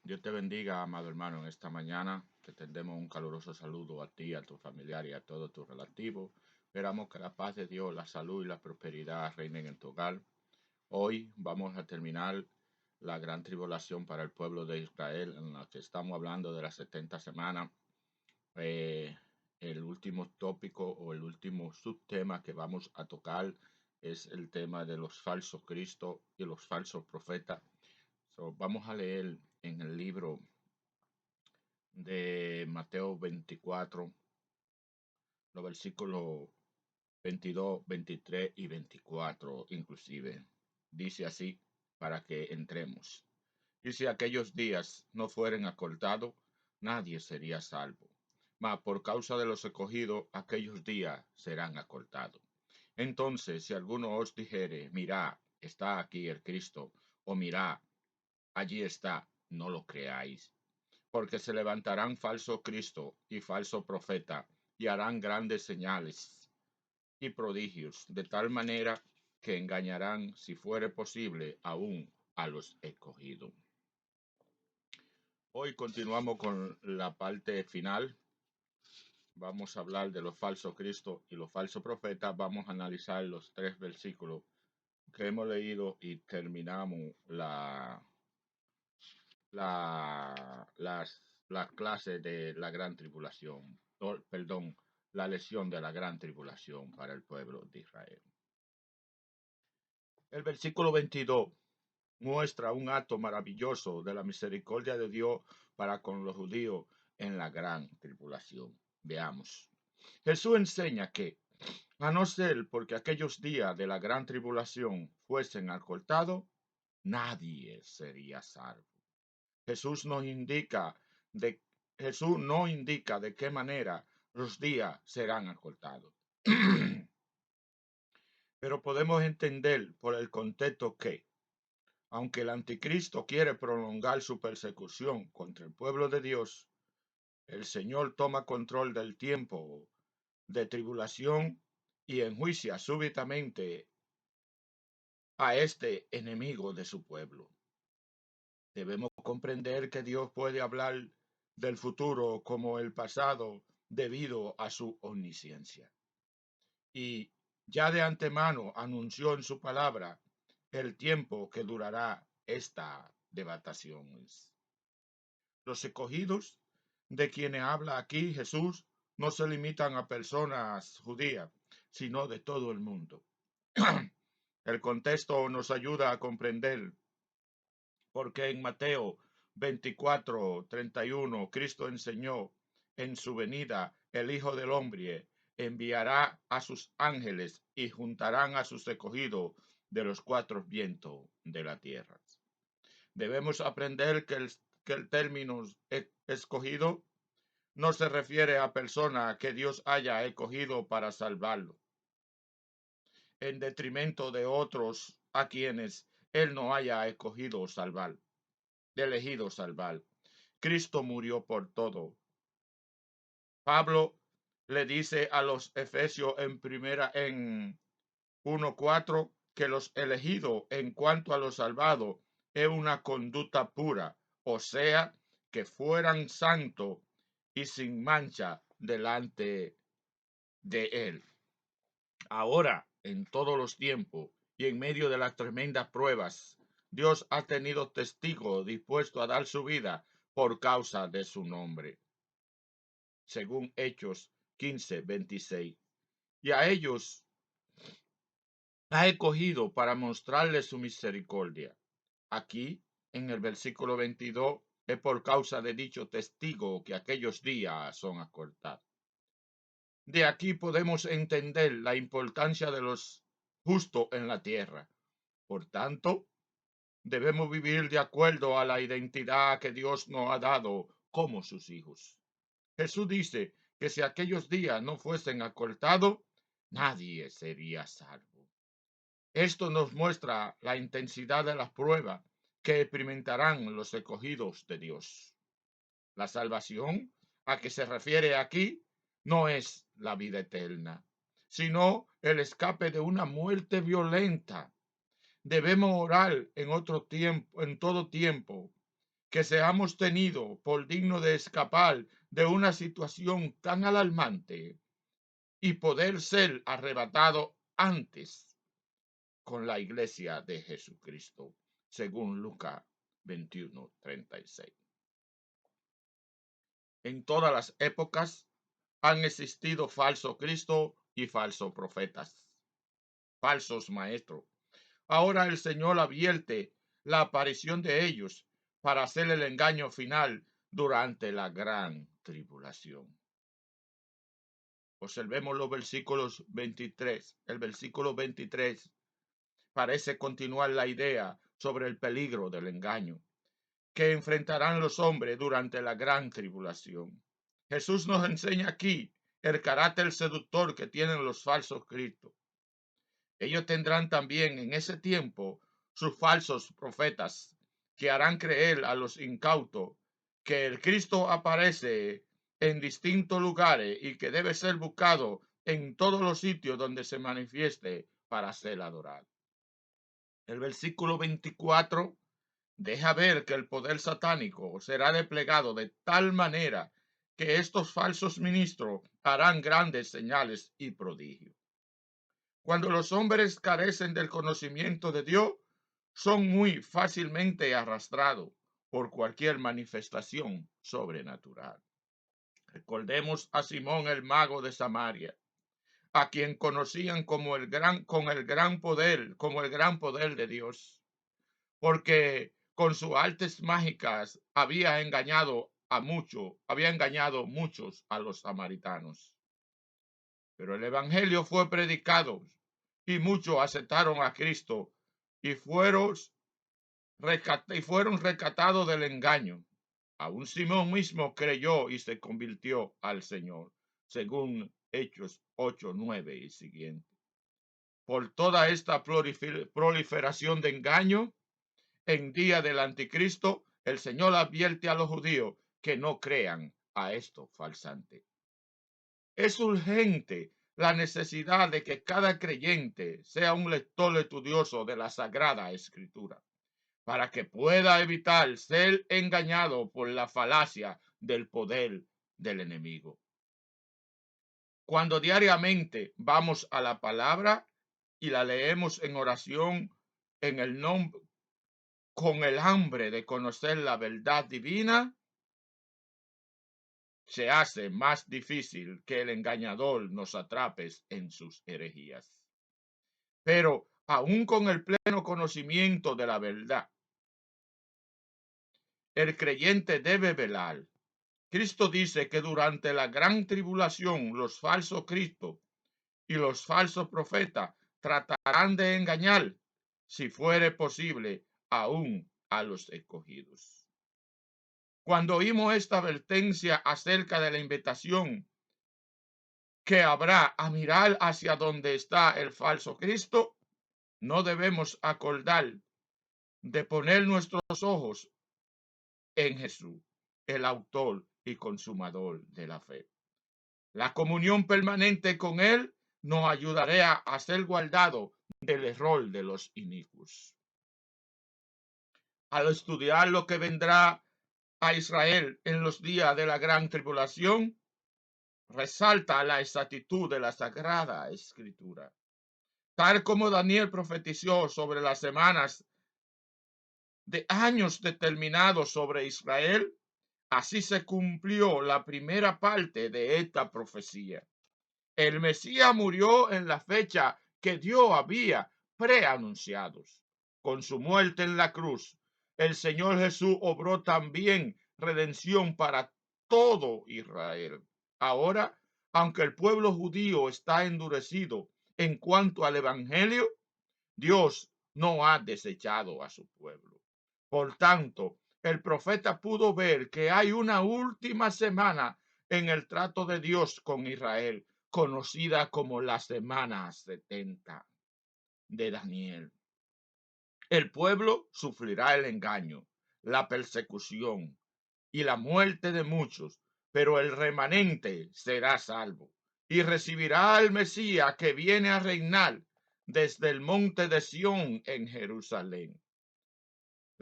Dios te bendiga, amado hermano, en esta mañana. Te tendemos un caluroso saludo a ti, a tu familiar y a todos tus relativos. Esperamos que la paz de Dios, la salud y la prosperidad reinen en tu hogar. Hoy vamos a terminar la gran tribulación para el pueblo de Israel, en la que estamos hablando de las 70 semanas. El último tópico o el último subtema que vamos a tocar es el tema de los falsos cristos y los falsos profetas. Vamos a leer en el libro de Mateo 24, los versículos 22, 23 y 24 inclusive. Dice así para que entremos. Y si aquellos días no fueren acortados, nadie sería salvo. Mas por causa de los escogidos, aquellos días serán acortados. Entonces, si alguno os dijere, mirá, está aquí el Cristo, o mirá, allí está, no lo creáis. Porque se levantarán falso Cristo y falso profeta, y harán grandes señales y prodigios, de tal manera que engañarán, si fuere posible, aún a los escogidos. Hoy continuamos con la parte final. Vamos a hablar de los falsos Cristos y los falsos profetas. Vamos a analizar los 3 versículos que hemos leído y terminamos la clase de la gran tribulación, perdón, la lección de la gran tribulación para el pueblo de Israel. El versículo 22 muestra un acto maravilloso de la misericordia de Dios para con los judíos en la gran tribulación. Veamos. Jesús enseña que, a no ser porque aquellos días de la gran tribulación fuesen acortados, nadie sería salvo. Jesús no indica de qué manera los días serán acortados. Pero podemos entender por el contexto que, aunque el anticristo quiere prolongar su persecución contra el pueblo de Dios, el Señor toma control del tiempo de tribulación y enjuicia súbitamente a este enemigo de su pueblo. Debemos comprender que Dios puede hablar del futuro como el pasado debido a su omnisciencia. Y ya de antemano anunció en su palabra el tiempo que durará esta devastación. Los escogidos de quienes habla aquí Jesús no se limitan a personas judías, sino de todo el mundo. El contexto nos ayuda a comprender porque en Mateo 24:31 Cristo enseñó en su venida el Hijo del Hombre enviará a sus ángeles y juntarán a sus escogidos de los 4 vientos de la tierra. Debemos aprender que el término escogido no se refiere a personas que Dios haya escogido para salvarlo, en detrimento de otros a quienes Él no haya escogido salvar, elegido salvar. Cristo murió por todo. Pablo le dice a los efesios en 1:4 que los elegidos en cuanto a los salvados es una conducta pura, o sea, que fueran santos y sin mancha delante de él. Ahora, en todos los tiempos y en medio de las tremendas pruebas, Dios ha tenido testigos dispuestos a dar su vida por causa de su nombre, según Hechos 15:26. Y a ellos ha escogido para mostrarles su misericordia. Aquí, en el versículo 22, es por causa de dicho testigo que aquellos días son acortados. De aquí podemos entender la importancia de los justos en la tierra. Por tanto, debemos vivir de acuerdo a la identidad que Dios nos ha dado como sus hijos. Jesús dice que si aquellos días no fuesen acortados, nadie sería salvo. Esto nos muestra la intensidad de las pruebas que experimentarán los escogidos de Dios. La salvación a que se refiere aquí no es la vida eterna, sino el escape de una muerte violenta. Debemos orar en todo tiempo que seamos tenidos por digno de escapar de una situación tan alarmante y poder ser arrebatado antes con la iglesia de Jesucristo, según Lucas 21:36. En todas las épocas han existido falsos Cristo y falsos profetas, falsos maestros. Ahora el Señor advierte la aparición de ellos para hacer el engaño final durante la gran tribulación. Observemos los versículos 23. El versículo 23 parece continuar la idea sobre el peligro del engaño que enfrentarán los hombres durante la gran tribulación. Jesús nos enseña aquí el carácter seductor que tienen los falsos cristos. Ellos tendrán también en ese tiempo sus falsos profetas que harán creer a los incautos que el Cristo aparece en distintos lugares y que debe ser buscado en todos los sitios donde se manifieste para ser adorado. El versículo 24 deja ver que el poder satánico será desplegado de tal manera que estos falsos ministros harán grandes señales y prodigios. Cuando los hombres carecen del conocimiento de Dios, son muy fácilmente arrastrados por cualquier manifestación sobrenatural. Recordemos a Simón el mago de Samaria, a quien conocían como el gran poder de Dios, porque con sus artes mágicas había engañado muchos a los samaritanos. Pero el evangelio fue predicado y muchos aceptaron a Cristo y fueron rescatados del engaño. Aún Simón mismo creyó y se convirtió al Señor, según Hechos 8, 9 y siguiente. Por toda esta proliferación de engaño, en día del anticristo, el Señor advierte a los judíos que no crean a estos falsantes. Es urgente la necesidad de que cada creyente sea un lector estudioso de la Sagrada Escritura, para que pueda evitar ser engañado por la falacia del poder del enemigo. Cuando diariamente vamos a la palabra y la leemos en oración en el nombre, con el hambre de conocer la verdad divina, se hace más difícil que el engañador nos atrape en sus herejías. Pero aún con el pleno conocimiento de la verdad, el creyente debe velar. Cristo dice que durante la gran tribulación los falsos cristos y los falsos profetas tratarán de engañar, si fuere posible, aún a los escogidos. Cuando oímos esta advertencia acerca de la invitación que habrá a mirar hacia donde está el falso Cristo, no debemos acordar de poner nuestros ojos en Jesús, el autor y consumador de la fe. La comunión permanente con Él nos ayudará a ser guardado del error de los inicuos. Al estudiar lo que vendrá a Israel en los días de la gran tribulación, resalta la exactitud de la Sagrada Escritura. Tal como Daniel profetizó sobre las semanas de años determinados sobre Israel, así se cumplió la primera parte de esta profecía. El Mesías murió en la fecha que Dios había preanunciado. Con su muerte en la cruz, el Señor Jesús obró también redención para todo Israel. Ahora, aunque el pueblo judío está endurecido en cuanto al evangelio, Dios no ha desechado a su pueblo. Por tanto, el profeta pudo ver que hay una última semana en el trato de Dios con Israel, conocida como la semana 70 de Daniel. El pueblo sufrirá el engaño, la persecución y la muerte de muchos, pero el remanente será salvo y recibirá al Mesías que viene a reinar desde el monte de Sión en Jerusalén.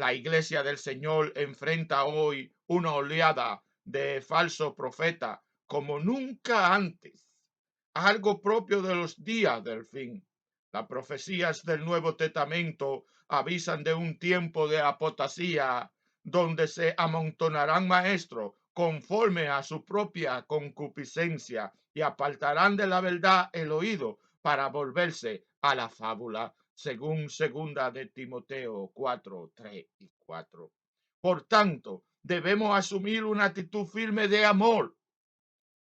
La iglesia del Señor enfrenta hoy una oleada de falsos profetas como nunca antes, algo propio de los días del fin. Las profecías del Nuevo Testamento avisan de un tiempo de apostasía donde se amontonarán maestros conforme a su propia concupiscencia y apartarán de la verdad el oído para volverse a la fábula, según segunda de Timoteo 4, 3 y 4. Por tanto, debemos asumir una actitud firme de amor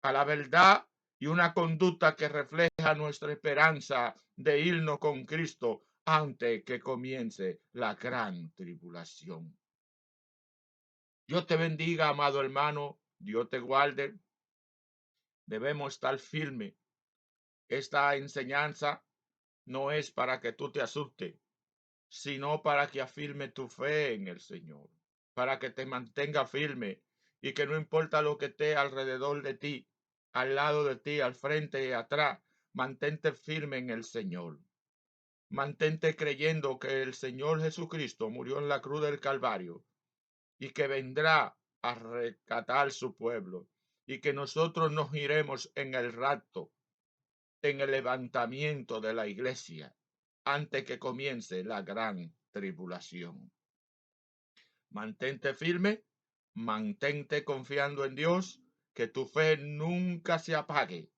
a la verdad y una conducta que refleja nuestra esperanza de irnos con Cristo antes que comience la gran tribulación. Dios te bendiga, amado hermano. Dios te guarde. Debemos estar firmes. Esta enseñanza no es para que tú te asustes, sino para que afirme tu fe en el Señor, para que te mantenga firme y que no importa lo que esté alrededor de ti, al lado de ti, al frente y atrás, mantente firme en el Señor. Mantente creyendo que el Señor Jesucristo murió en la cruz del Calvario y que vendrá a rescatar su pueblo y que nosotros nos iremos en el rapto, en el levantamiento de la iglesia, antes que comience la gran tribulación. Mantente firme, mantente confiando en Dios, que tu fe nunca se apague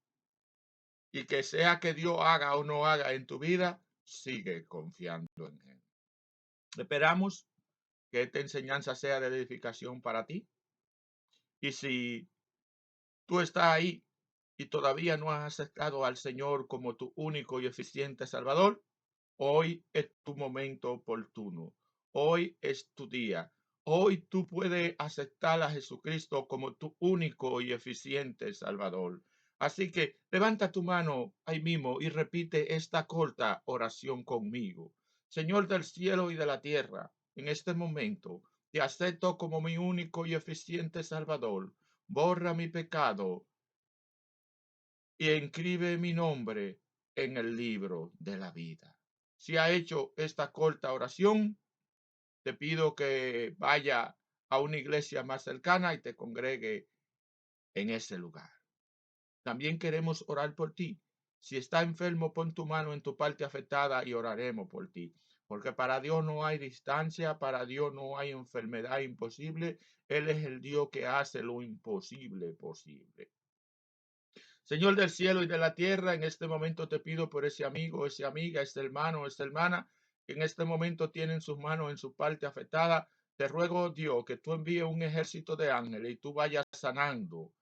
y que sea que Dios haga o no haga en tu vida, sigue confiando en Él. Esperamos que esta enseñanza sea de edificación para ti. Y si tú estás ahí y todavía no has aceptado al Señor como tu único y eficiente Salvador, hoy es tu momento oportuno. Hoy es tu día. Hoy tú puedes aceptar a Jesucristo como tu único y eficiente Salvador. Así que levanta tu mano ahí mismo y repite esta corta oración conmigo. Señor del cielo y de la tierra, en este momento te acepto como mi único y eficiente Salvador. Borra mi pecado y inscribe mi nombre en el libro de la vida. Si ha hecho esta corta oración, te pido que vaya a una iglesia más cercana y te congregue en ese lugar. También queremos orar por ti. Si está enfermo, pon tu mano en tu parte afectada y oraremos por ti. Porque para Dios no hay distancia, para Dios no hay enfermedad imposible. Él es el Dios que hace lo imposible posible. Señor del cielo y de la tierra, en este momento te pido por ese amigo, esa amiga, ese hermano, esa hermana, que en este momento tienen sus manos en su parte afectada. Te ruego, Dios, que tú envíes un ejército de ángeles y tú vayas sanando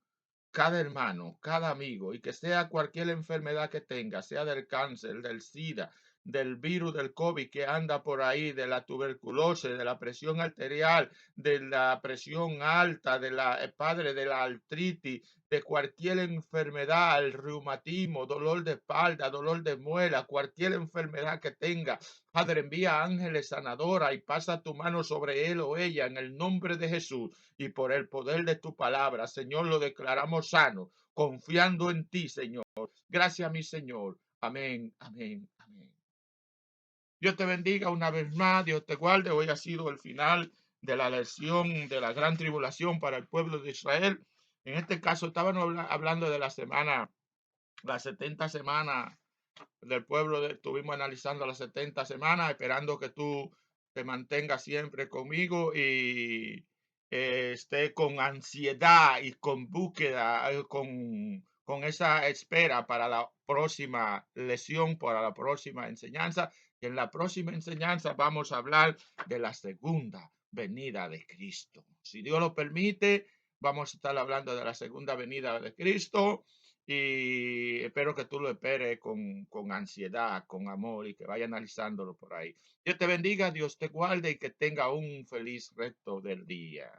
cada hermano, cada amigo, y que sea cualquier enfermedad que tenga, sea del cáncer, del SIDA, del virus del COVID que anda por ahí, de la tuberculosis, de la presión arterial, de la presión alta, de la, padre, de la artritis, de cualquier enfermedad, el reumatismo, dolor de espalda, dolor de muela, cualquier enfermedad que tenga. Padre, envía ángeles sanadora y pasa tu mano sobre él o ella en el nombre de Jesús y por el poder de tu palabra, Señor, lo declaramos sano, confiando en ti, Señor. Gracias, mi Señor. Amén, amén, amén. Dios te bendiga una vez más, Dios te guarde. Hoy ha sido el final de la lección de la gran tribulación para el pueblo de Israel. En este caso, estábamos hablando de la semana, las 70 semanas del pueblo. Estuvimos analizando las 70 semanas, esperando que tú te mantengas siempre conmigo y esté con ansiedad y con búsqueda, con esa espera para la próxima lección, para la próxima enseñanza. Y en la próxima enseñanza vamos a hablar de la segunda venida de Cristo. Si Dios lo permite, vamos a estar hablando de la segunda venida de Cristo. Y espero que tú lo esperes con ansiedad, con amor y que vaya analizándolo por ahí. Dios te bendiga, Dios te guarde y que tenga un feliz resto del día.